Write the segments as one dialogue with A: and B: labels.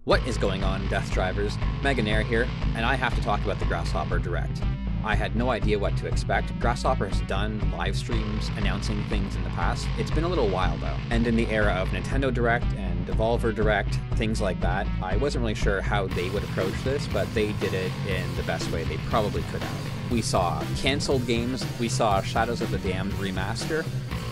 A: What is going on, Death Drivers? MEGAnaire here, and I have to talk about the Grasshopper Direct. I had no idea what to expect. Grasshopper has done live streams announcing things in the past. It's been a little while though. And in the era of Nintendo Direct and Devolver Direct, things like that, I wasn't really sure how they would approach this, but they did it in the best way they probably could have. We saw cancelled games, we saw Shadows of the Damned remaster,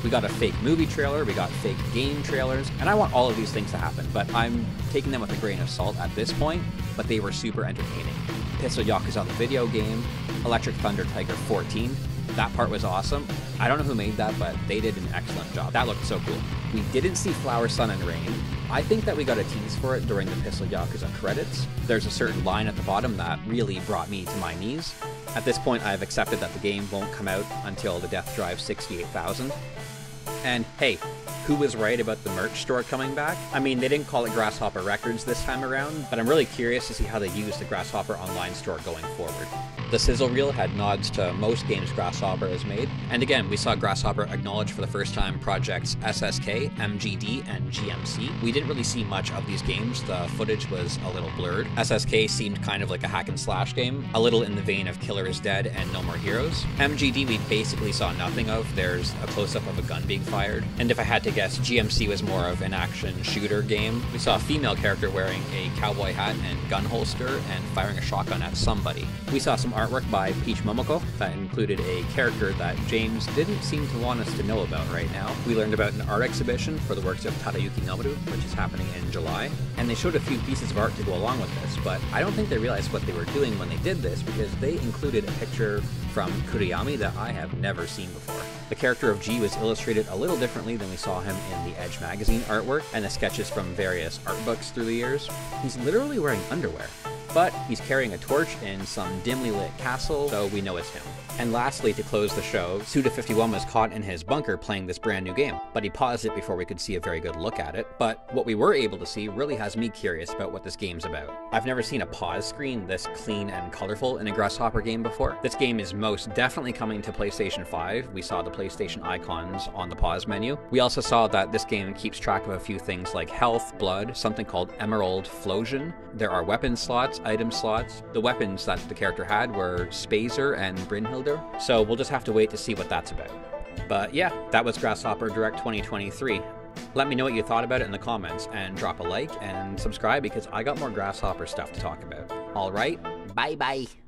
A: we got a fake movie trailer, we got fake game trailers, and I want all of these things to happen, but I'm taking them with a grain of salt at this point, but they were super entertaining. Pistol Yakuza the video game, Electric Thunder Tiger 14, that part was awesome. I don't know who made that, but they did an excellent job. That looked so cool. We didn't see Flower, Sun, and Rain. I think that we got a tease for it during the Pistol Yakuza credits. There's a certain line at the bottom that really brought me to my knees. At this point, I've accepted that the game won't come out until the Death Drive 68,000. And hey, who was right about the merch store coming back? I mean, they didn't call it Grasshopper Records this time around, but I'm really curious to see how they use the Grasshopper online store going forward. The sizzle reel had nods to most games Grasshopper has made, and again, we saw Grasshopper acknowledge for the first time projects SSK, MGD, and GMC. We didn't really see much of these games, the footage was a little blurred. SSK seemed kind of like a hack and slash game, a little in the vein of Killer is Dead and No More Heroes. MGD we basically saw nothing of, there's a close-up of a gun being fired, and if I had to guess, GMC was more of an action shooter game. We saw a female character wearing a cowboy hat and gun holster and firing a shotgun at somebody. We saw some artwork by Peach Momoko that included a character that James didn't seem to want us to know about right now. We learned about an art exhibition for the works of Tadayuki Nomaru, which is happening in July, and they showed a few pieces of art to go along with this, but I don't think they realized what they were doing when they did this because they included a picture from Kuriyami that I have never seen before. The character of G was illustrated a little differently than we saw him in the Edge magazine artwork and the sketches from various art books through the years. He's literally wearing underwear, but he's carrying a torch in some dimly lit castle, so we know it's him. And lastly, to close the show, Suda51 was caught in his bunker playing this brand new game, but he paused it before we could see a very good look at it. But what we were able to see really has me curious about what this game's about. I've never seen a pause screen this clean and colorful in a Grasshopper game before. This game is most definitely coming to PlayStation 5. We saw the PlayStation icons on the pause menu. We also saw that this game keeps track of a few things like health, blood, something called Emerald Flosion. There are weapon slots, item slots. The weapons that the character had were Spazer and Brynhilde. So we'll just have to wait to see what that's about. But yeah, that was Grasshopper Direct 2023. Let me know what you thought about it in the comments, and drop a like and subscribe because I got more Grasshopper stuff to talk about. Alright, bye bye!